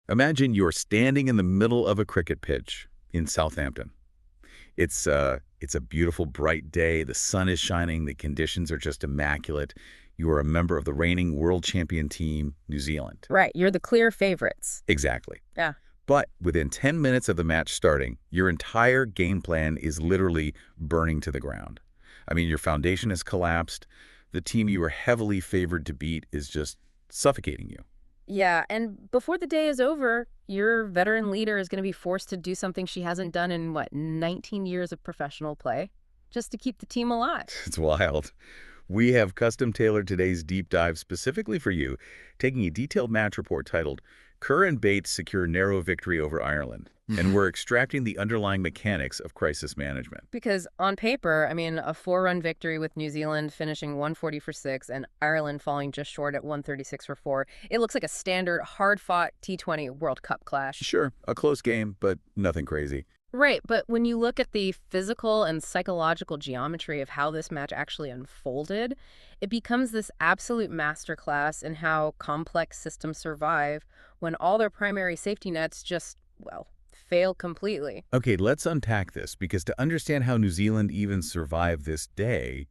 Imagine you're standing in the middle of a cricket pitch in Southampton. It's a beautiful, bright day. The sun is shining. The conditions are just immaculate. You are a member of the reigning world champion team, New Zealand. Right, you're the clear favorites. Exactly. Yeah. But within 10 minutes of the match starting, your entire game plan is literally burning to the ground. I mean, your foundation has collapsed. The team you were heavily favored to beat is just suffocating you. Yeah, and before the day is over, your veteran leader is going to be forced to do something she hasn't done in, 19 years of professional play, just to keep the team alive. It's wild. We have custom-tailored today's deep dive specifically for you, taking a detailed match report titled, Kerr and Bates Secure Narrow Victory Over Ireland. And we're extracting the underlying mechanics of crisis management. Because on paper, I mean, a 4-run victory with New Zealand finishing 140 for 6 and Ireland falling just short at 136 for 4, it looks like a standard, hard-fought T20 World Cup clash. Sure, a close game, but nothing crazy. Right, but when you look at the physical and psychological geometry of how this match actually unfolded, it becomes this absolute masterclass in how complex systems survive when all their primary safety nets just, fail completely. Okay, let's unpack this, because to understand how New Zealand even survived this day,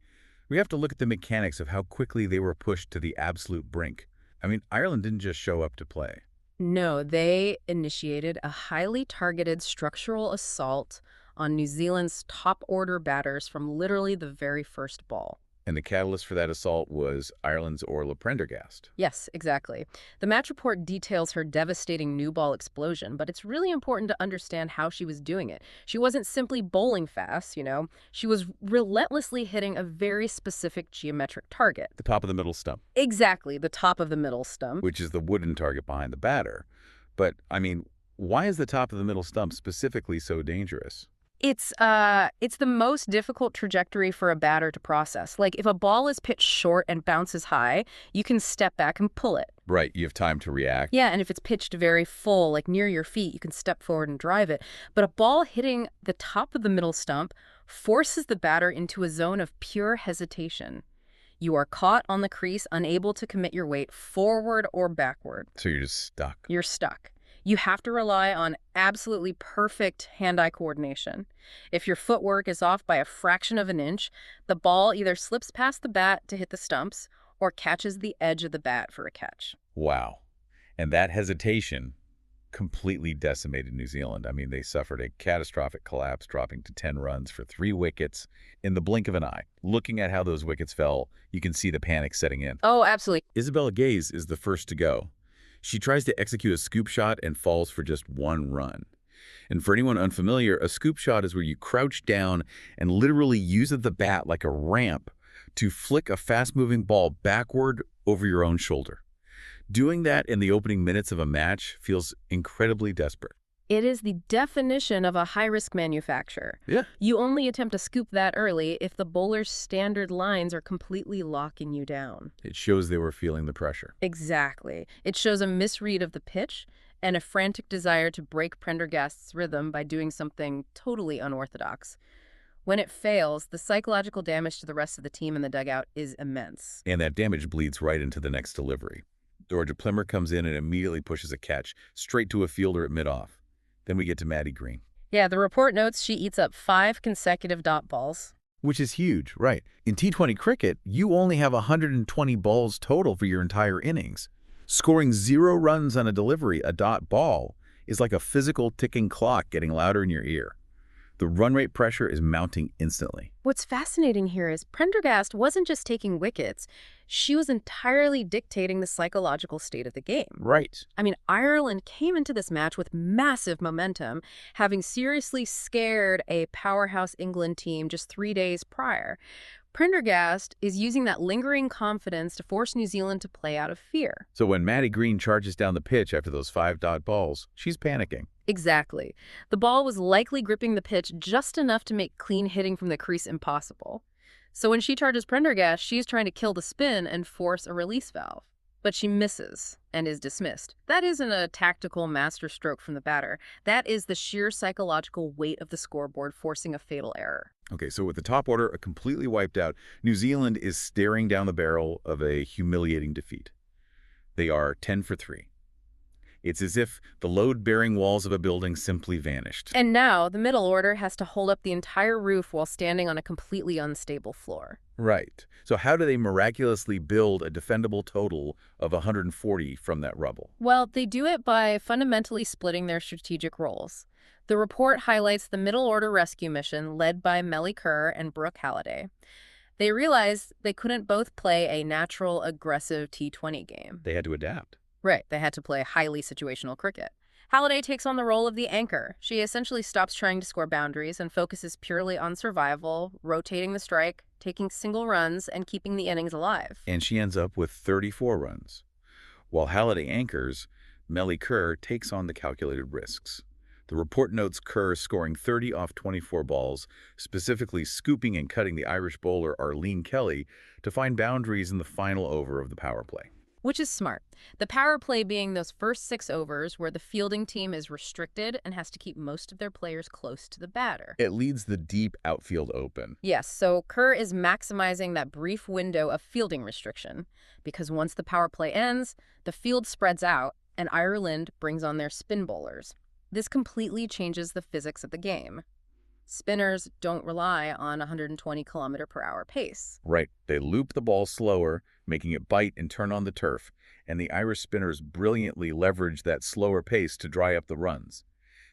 we have to look at the mechanics of how quickly they were pushed to the absolute brink. I mean, Ireland didn't just show up to play. No, they initiated a highly targeted structural assault on New Zealand's top-order batters from literally the very first ball. And the catalyst for that assault was Ireland's Orla Prendergast. Yes, exactly. The match report details her devastating new ball explosion, but it's really important to understand how she was doing it. She wasn't simply bowling fast, She was relentlessly hitting a very specific geometric target. The top of the middle stump. Exactly, the top of the middle stump. Which is the wooden target behind the batter. But, I mean, why is the top of the middle stump specifically so dangerous? It's the most difficult trajectory for a batter to process. Like, if a ball is pitched short and bounces high, you can step back and pull it. Right, you have time to react. Yeah, and if it's pitched very full, like near your feet, you can step forward and drive it. But a ball hitting the top of the middle stump forces the batter into a zone of pure hesitation. You are caught on the crease, unable to commit your weight forward or backward. So you're just stuck. You're stuck. You have to rely on absolutely perfect hand-eye coordination. If your footwork is off by a fraction of an inch, the ball either slips past the bat to hit the stumps or catches the edge of the bat for a catch. Wow. And that hesitation completely decimated New Zealand. I mean, they suffered a catastrophic collapse, dropping to 10 runs for 3 wickets in the blink of an eye. Looking at how those wickets fell, you can see the panic setting in. Oh, absolutely. Isabella Gaze is the first to go. She tries to execute a scoop shot and falls for just 1 run. And for anyone unfamiliar, a scoop shot is where you crouch down and literally use the bat like a ramp to flick a fast-moving ball backward over your own shoulder. Doing that in the opening minutes of a match feels incredibly desperate. It is the definition of a high-risk manufacture. Yeah. You only attempt to scoop that early if the bowler's standard lines are completely locking you down. It shows they were feeling the pressure. Exactly. It shows a misread of the pitch and a frantic desire to break Prendergast's rhythm by doing something totally unorthodox. When it fails, the psychological damage to the rest of the team in the dugout is immense. And that damage bleeds right into the next delivery. Georgia Plimmer comes in and immediately pushes a catch straight to a fielder at mid-off. Then we get to Melie Kerr. Yeah, the report notes she eats up 5 consecutive dot balls. Which is huge, right? In T20 cricket, you only have 120 balls total for your entire innings. Scoring 0 runs on a delivery, a dot ball, is like a physical ticking clock getting louder in your ear. The run rate pressure is mounting instantly. What's fascinating here is Prendergast wasn't just taking wickets. She was entirely dictating the psychological state of the game. Right. I mean, Ireland came into this match with massive momentum, having seriously scared a powerhouse England team just 3 days prior. Prendergast is using that lingering confidence to force New Zealand to play out of fear. So when Melie Kerr charges down the pitch after those 5 dot balls, she's panicking. Exactly. The ball was likely gripping the pitch just enough to make clean hitting from the crease impossible. So when she charges Prendergast, she's trying to kill the spin and force a release valve. But she misses and is dismissed. That isn't a tactical masterstroke from the batter. That is the sheer psychological weight of the scoreboard forcing a fatal error. Okay, so with the top order completely wiped out, New Zealand is staring down the barrel of a humiliating defeat. They are 10 for 3. It's as if the load-bearing walls of a building simply vanished. And now, the middle order has to hold up the entire roof while standing on a completely unstable floor. Right. So how do they miraculously build a defendable total of 140 from that rubble? Well, they do it by fundamentally splitting their strategic roles. The report highlights the middle order rescue mission led by Melie Kerr and Brooke Halliday. They realized they couldn't both play a natural, aggressive T20 game. They had to adapt. Right, they had to play highly situational cricket. Halliday takes on the role of the anchor. She essentially stops trying to score boundaries and focuses purely on survival, rotating the strike, taking single runs, and keeping the innings alive. And she ends up with 34 runs. While Halliday anchors, Melie Kerr takes on the calculated risks. The report notes Kerr scoring 30 off 24 balls, specifically scooping and cutting the Irish bowler Arlene Kelly to find boundaries in the final over of the power play. Which is smart. The power play being those first 6 overs where the fielding team is restricted and has to keep most of their players close to the batter. It leaves the deep outfield open. Yes, so Kerr is maximizing that brief window of fielding restriction because once the power play ends, the field spreads out and Ireland brings on their spin bowlers. This completely changes the physics of the game. Spinners don't rely on 120 km/h pace. Right. They loop the ball slower, making it bite and turn on the turf, and the Irish spinners brilliantly leverage that slower pace to dry up the runs.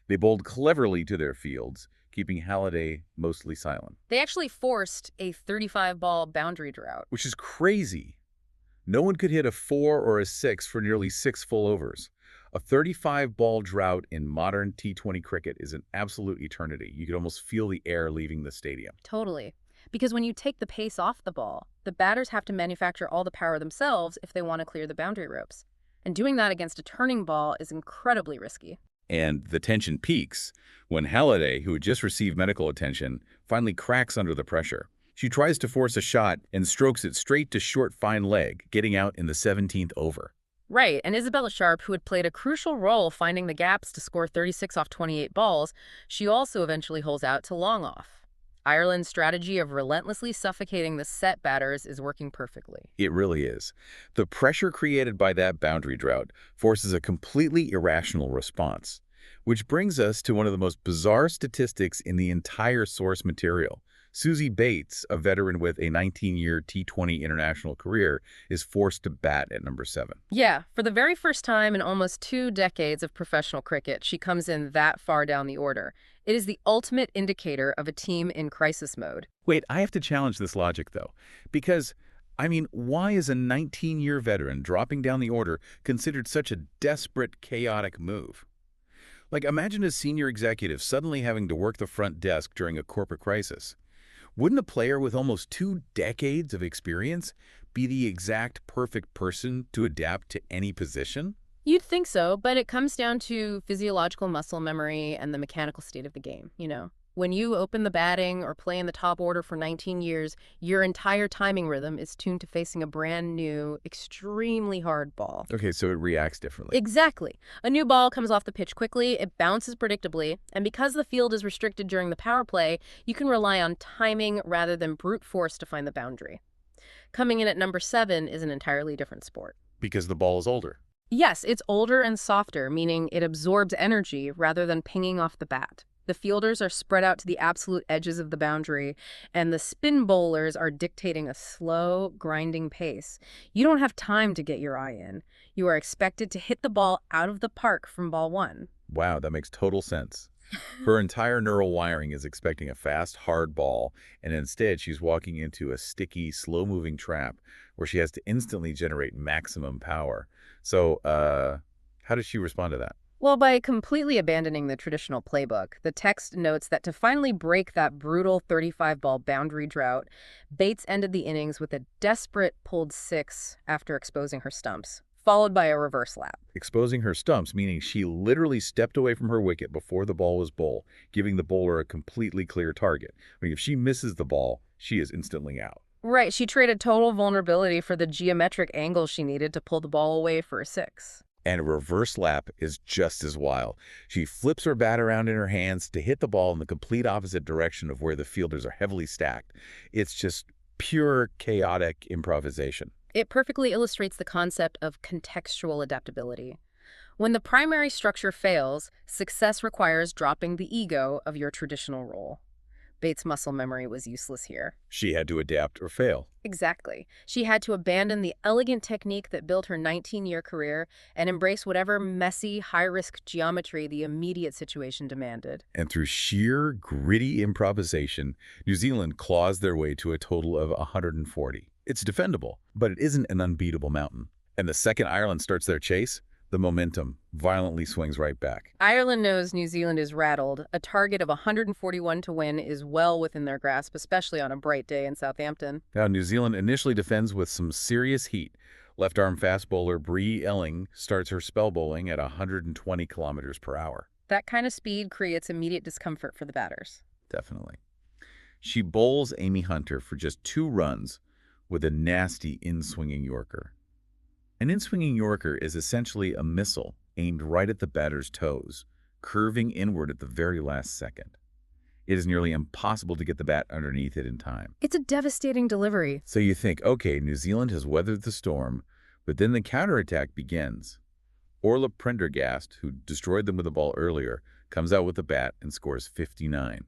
They bowled cleverly to their fields, keeping Halliday mostly silent. They actually forced a 35-ball boundary drought. Which is crazy. No one could hit a 4 or a 6 for nearly 6 full overs. A 35-ball drought in modern T20 cricket is an absolute eternity. You could almost feel the air leaving the stadium. Totally. Because when you take the pace off the ball, the batters have to manufacture all the power themselves if they want to clear the boundary ropes. And doing that against a turning ball is incredibly risky. And the tension peaks when Halliday, who had just received medical attention, finally cracks under the pressure. She tries to force a shot and strokes it straight to short fine leg, getting out in the 17th over. Right, and Isabella Sharp, who had played a crucial role finding the gaps to score 36 off 28 balls, she also eventually holds out to long off. Ireland's strategy of relentlessly suffocating the set batters is working perfectly. It really is. The pressure created by that boundary drought forces a completely irrational response, which brings us to one of the most bizarre statistics in the entire source material. Suzie Bates, a veteran with a 19-year T20 international career, is forced to bat at number 7. Yeah, for the very first time in almost 2 decades of professional cricket, she comes in that far down the order. It is the ultimate indicator of a team in crisis mode. Wait, I have to challenge this logic, though, because, why is a 19-year veteran dropping down the order considered such a desperate, chaotic move? Like, imagine a senior executive suddenly having to work the front desk during a corporate crisis. Wouldn't a player with almost 2 decades of experience be the exact perfect person to adapt to any position? You'd think so, but it comes down to physiological muscle memory and the mechanical state of the game, When you open the batting or play in the top order for 19 years, your entire timing rhythm is tuned to facing a brand new, extremely hard ball. Okay, so it reacts differently. Exactly. A new ball comes off the pitch quickly, it bounces predictably, and because the field is restricted during the power play, you can rely on timing rather than brute force to find the boundary. Coming in at number 7 is an entirely different sport. Because the ball is older. Yes, it's older and softer, meaning it absorbs energy rather than pinging off the bat. The fielders are spread out to the absolute edges of the boundary, and the spin bowlers are dictating a slow, grinding pace. You don't have time to get your eye in. You are expected to hit the ball out of the park from ball 1. Wow, that makes total sense. Her entire neural wiring is expecting a fast, hard ball, and instead she's walking into a sticky, slow-moving trap where she has to instantly generate maximum power. So, how does she respond to that? Well, by completely abandoning the traditional playbook, the text notes that to finally break that brutal 35-ball boundary drought, Bates ended the innings with a desperate pulled 6 after exposing her stumps, followed by a reverse lap. Exposing her stumps, meaning she literally stepped away from her wicket before the ball was bowled, giving the bowler a completely clear target. If she misses the ball, she is instantly out. Right, she traded total vulnerability for the geometric angle she needed to pull the ball away for a 6. And a reverse lap is just as wild. She flips her bat around in her hands to hit the ball in the complete opposite direction of where the fielders are heavily stacked. It's just pure chaotic improvisation. It perfectly illustrates the concept of contextual adaptability. When the primary structure fails, success requires dropping the ego of your traditional role. Bates' muscle memory was useless here. She had to adapt or fail. Exactly. She had to abandon the elegant technique that built her 19-year career and embrace whatever messy, high-risk geometry the immediate situation demanded. And through sheer gritty improvisation, New Zealand claws their way to a total of 140. It's defendable, but it isn't an unbeatable mountain. And the second Ireland starts their chase, the momentum violently swings right back. Ireland knows New Zealand is rattled. A target of 141 to win is well within their grasp, especially on a bright day in Southampton. Now, New Zealand initially defends with some serious heat. Left-arm fast bowler Bree Elling starts her spell bowling at 120 kilometers per hour. That kind of speed creates immediate discomfort for the batters. Definitely. She bowls Amy Hunter for just 2 runs with a nasty in-swinging Yorker. An in-swinging Yorker is essentially a missile aimed right at the batter's toes, curving inward at the very last second. It is nearly impossible to get the bat underneath it in time. It's a devastating delivery. So you think, okay, New Zealand has weathered the storm, but then the counterattack begins. Orla Prendergast, who destroyed them with the ball earlier, comes out with the bat and scores 59.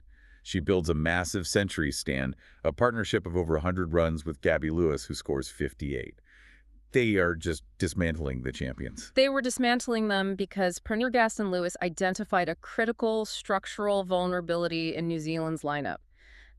She builds a massive century stand, a partnership of over 100 runs with Gaby Lewis, who scores 58. They are just dismantling the champions. They were dismantling them because Prendergast and Lewis identified a critical structural vulnerability in New Zealand's lineup.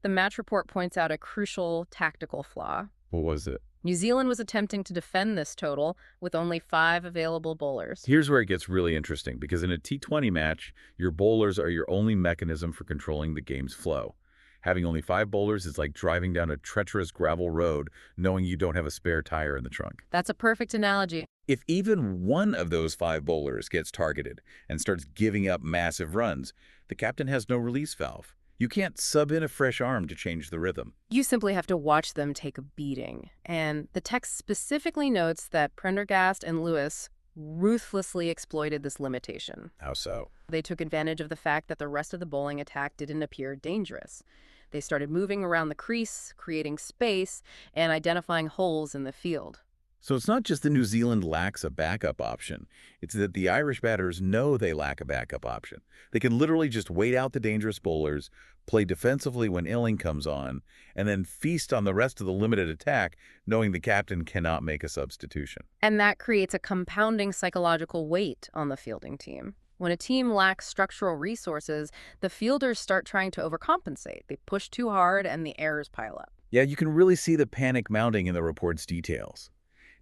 The match report points out a crucial tactical flaw. What was it? New Zealand was attempting to defend this total with only 5 available bowlers. Here's where it gets really interesting, because in a T20 match, your bowlers are your only mechanism for controlling the game's flow. Having only 5 bowlers is like driving down a treacherous gravel road knowing you don't have a spare tire in the trunk. That's a perfect analogy. If even one of those 5 bowlers gets targeted and starts giving up massive runs, the captain has no release valve. You can't sub in a fresh arm to change the rhythm. You simply have to watch them take a beating. And the text specifically notes that Prendergast and Lewis ruthlessly exploited this limitation. How so? They took advantage of the fact that the rest of the bowling attack didn't appear dangerous. They started moving around the crease, creating space, and identifying holes in the field. So it's not just that New Zealand lacks a backup option. It's that the Irish batters know they lack a backup option. They can literally just wait out the dangerous bowlers, play defensively when Illing comes on, and then feast on the rest of the limited attack, knowing the captain cannot make a substitution. And that creates a compounding psychological weight on the fielding team. When a team lacks structural resources, the fielders start trying to overcompensate. They push too hard and the errors pile up. Yeah, you can really see the panic mounting in the report's details.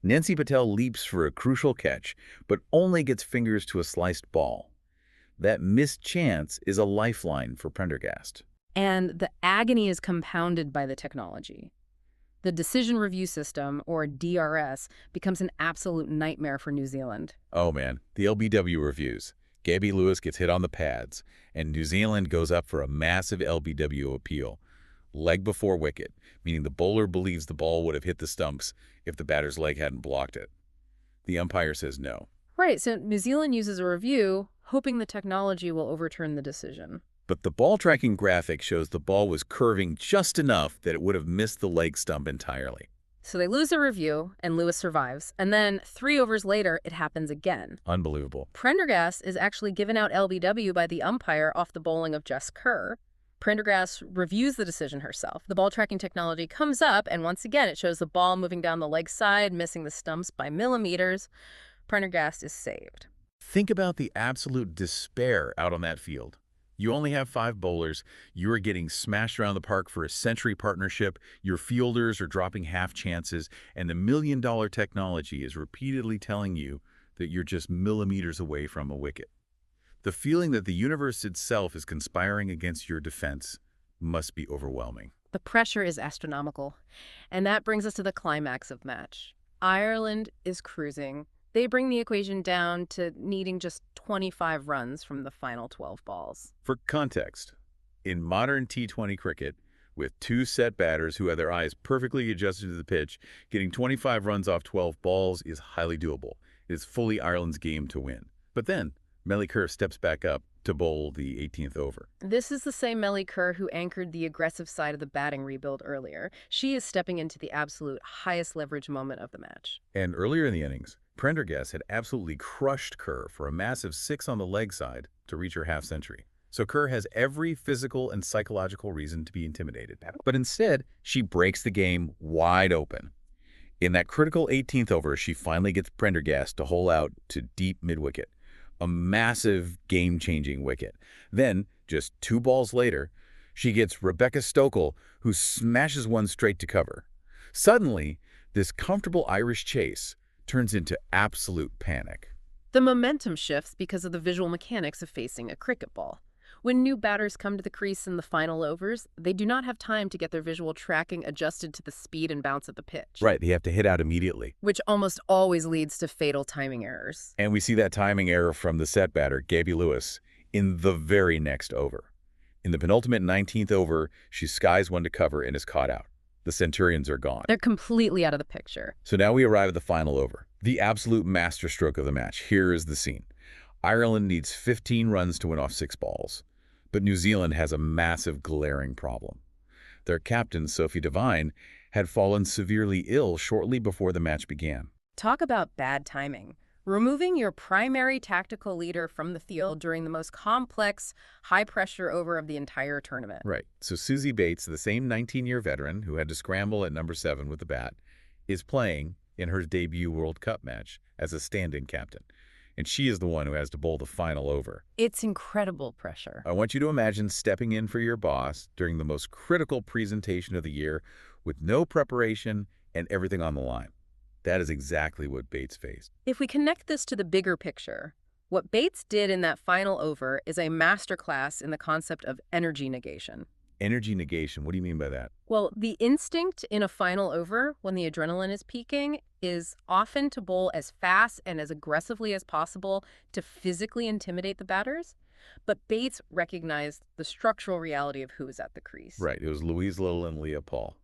Nancy Patel leaps for a crucial catch, but only gets fingers to a sliced ball. That missed chance is a lifeline for Prendergast. And the agony is compounded by the technology. The decision review system, or DRS, becomes an absolute nightmare for New Zealand. Oh man, the LBW reviews. Gaby Lewis gets hit on the pads, and New Zealand goes up for a massive LBW appeal. Leg before wicket, meaning the bowler believes the ball would have hit the stumps if the batter's leg hadn't blocked it. The umpire says no. Right, so New Zealand uses a review, hoping the technology will overturn the decision. But the ball tracking graphic shows the ball was curving just enough that it would have missed the leg stump entirely. So they lose a review, and Lewis survives. And then 3 overs later, it happens again. Unbelievable. Prendergast is actually given out LBW by the umpire off the bowling of Melie Kerr. Prendergast reviews the decision herself. The ball tracking technology comes up, and once again, it shows the ball moving down the leg side, missing the stumps by millimeters. Prendergast is saved. Think about the absolute despair out on that field. You only have 5 bowlers, you are getting smashed around the park for a century partnership, your fielders are dropping half chances, and the $1 million technology is repeatedly telling you that you're just millimeters away from a wicket. The feeling that the universe itself is conspiring against your defense must be overwhelming. The pressure is astronomical. And that brings us to the climax of match. Ireland is cruising. They bring the equation down to needing just 25 runs from the final 12 balls. For context, in modern T20 cricket, with 2 set batters who have their eyes perfectly adjusted to the pitch, getting 25 runs off 12 balls is highly doable. It is fully Ireland's game to win. But then, Melie Kerr steps back up to bowl the 18th over. This is the same Melie Kerr who anchored the aggressive side of the batting rebuild earlier. She is stepping into the absolute highest leverage moment of the match. And earlier in the innings, Prendergast had absolutely crushed Kerr for a massive 6 on the leg side to reach her half-century. So Kerr has every physical and psychological reason to be intimidated. But instead, she breaks the game wide open. In that critical 18th over, she finally gets Prendergast to hole out to deep mid-wicket, a massive game-changing wicket. Then, just 2 balls later, she gets Rebecca Stokel, who smashes one straight to cover. Suddenly, this comfortable Irish chase turns into absolute panic. The momentum shifts because of the visual mechanics of facing a cricket ball. When new batters come to the crease in the final overs, they do not have time to get their visual tracking adjusted to the speed and bounce of the pitch. Right, they have to hit out immediately. Which almost always leads to fatal timing errors. And we see that timing error from the set batter, Gaby in the very next over. In the penultimate 19th over, she skies one to cover and is caught out. The Centurions are gone. They're completely out of the picture. So now we arrive at the final over, the absolute masterstroke of the match. Here is the scene. Ireland needs 15 runs to win off 6 balls. But New Zealand has a massive, glaring problem. Their captain, Sophie Devine, had fallen severely ill shortly before the match began. Talk about bad timing. Removing your primary tactical leader from the field during the most complex, high-pressure over of the entire tournament. Right. So Suzie Bates, the same 19-year veteran who had to scramble at number 7 with the bat, is playing in her debut World Cup match as a stand-in captain. And she is the one who has to bowl the final over. It's incredible pressure. I want you to imagine stepping in for your boss during the most critical presentation of the year with no preparation and everything on the line. That is exactly what Bates faced. If we connect this to the bigger picture, what Bates did in that final over is a masterclass in the concept of energy negation. Energy negation, what do you mean by that? Well, the instinct in a final over, when the adrenaline is peaking, is often to bowl as fast and as aggressively as possible to physically intimidate the batters. But Bates recognized the structural reality of who was at the crease. Right, it was Louise Little and Leah Paul,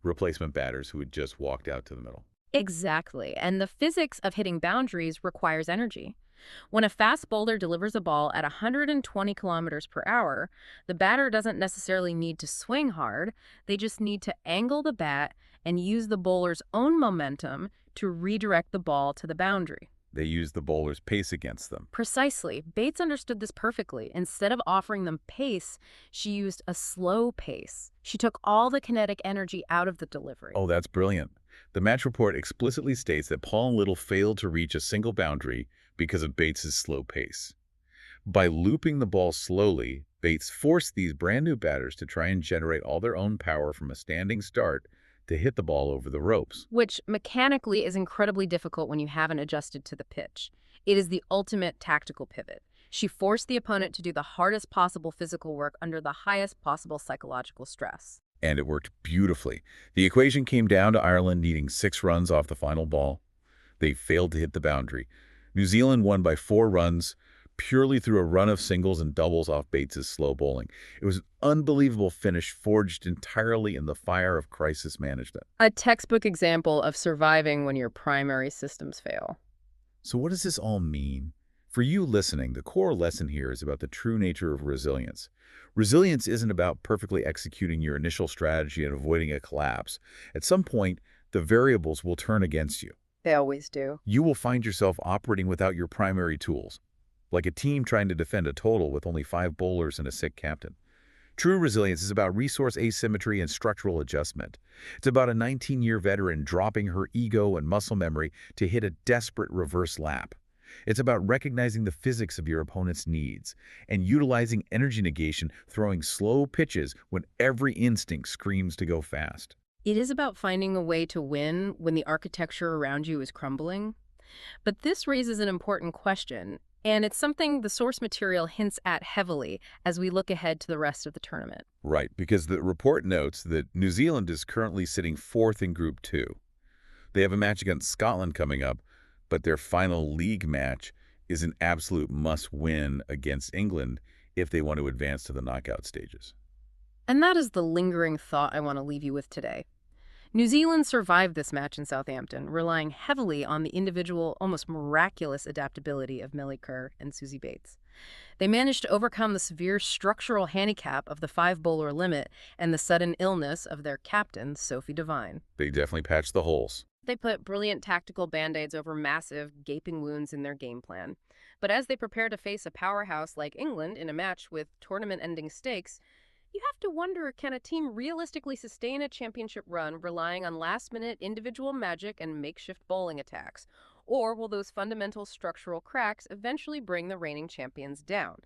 replacement batters who had just walked out to the middle. Exactly, and the physics of hitting boundaries requires energy. When a fast bowler delivers a ball at 120 kilometers per hour, the batter doesn't necessarily need to swing hard. They just need to angle the bat and use the bowler's own momentum to redirect the ball to the boundary. They used the bowler's pace against them. Precisely. Bates understood this perfectly. Instead of offering them pace, she used a slow pace. She took all the kinetic energy out of the delivery. Oh, that's brilliant. The match report explicitly states that Paul and Little failed to reach a single boundary because of Bates's slow pace. By looping the ball slowly, Bates forced these brand new batters to try and generate all their own power from a standing start to hit the ball over the ropes. Which mechanically is incredibly difficult when you haven't adjusted to the pitch. It is the ultimate tactical pivot. She forced the opponent to do the hardest possible physical work under the highest possible psychological stress. And it worked beautifully. The equation came down to Ireland needing 6 runs off the final ball. They failed to hit the boundary. New Zealand won by 4 runs, purely through a run of singles and doubles off Bates's slow bowling. It was an unbelievable finish forged entirely in the fire of crisis management. A textbook example of surviving when your primary systems fail. So what does this all mean? For you listening, the core lesson here is about the true nature of resilience. Resilience isn't about perfectly executing your initial strategy and avoiding a collapse. At some point, the variables will turn against you. They always do. You will find yourself operating without your primary tools, like a team trying to defend a total with only 5 bowlers and a sick captain. True resilience is about resource asymmetry and structural adjustment. It's about a 19-year veteran dropping her ego and muscle memory to hit a desperate reverse lap. It's about recognizing the physics of your opponent's needs and utilizing energy negation, throwing slow pitches when every instinct screams to go fast. It is about finding a way to win when the architecture around you is crumbling. But this raises an important question, and it's something the source material hints at heavily as we look ahead to the rest of the tournament. Right, because the report notes that New Zealand is currently sitting 4th in Group 2. They have a match against Scotland coming up, but their final league match is an absolute must-win against England if they want to advance to the knockout stages. And that is the lingering thought I want to leave you with today. New Zealand survived this match in Southampton, relying heavily on the individual, almost miraculous adaptability of Melie Kerr and Suzie Bates. They managed to overcome the severe structural handicap of the 5-bowler limit and the sudden illness of their captain, Sophie Devine. They definitely patched the holes. They put brilliant tactical band-aids over massive, gaping wounds in their game plan. But as they prepare to face a powerhouse like England in a match with tournament-ending stakes, you have to wonder, can a team realistically sustain a championship run relying on last-minute individual magic and makeshift bowling attacks? Or will those fundamental structural cracks eventually bring the reigning champions down?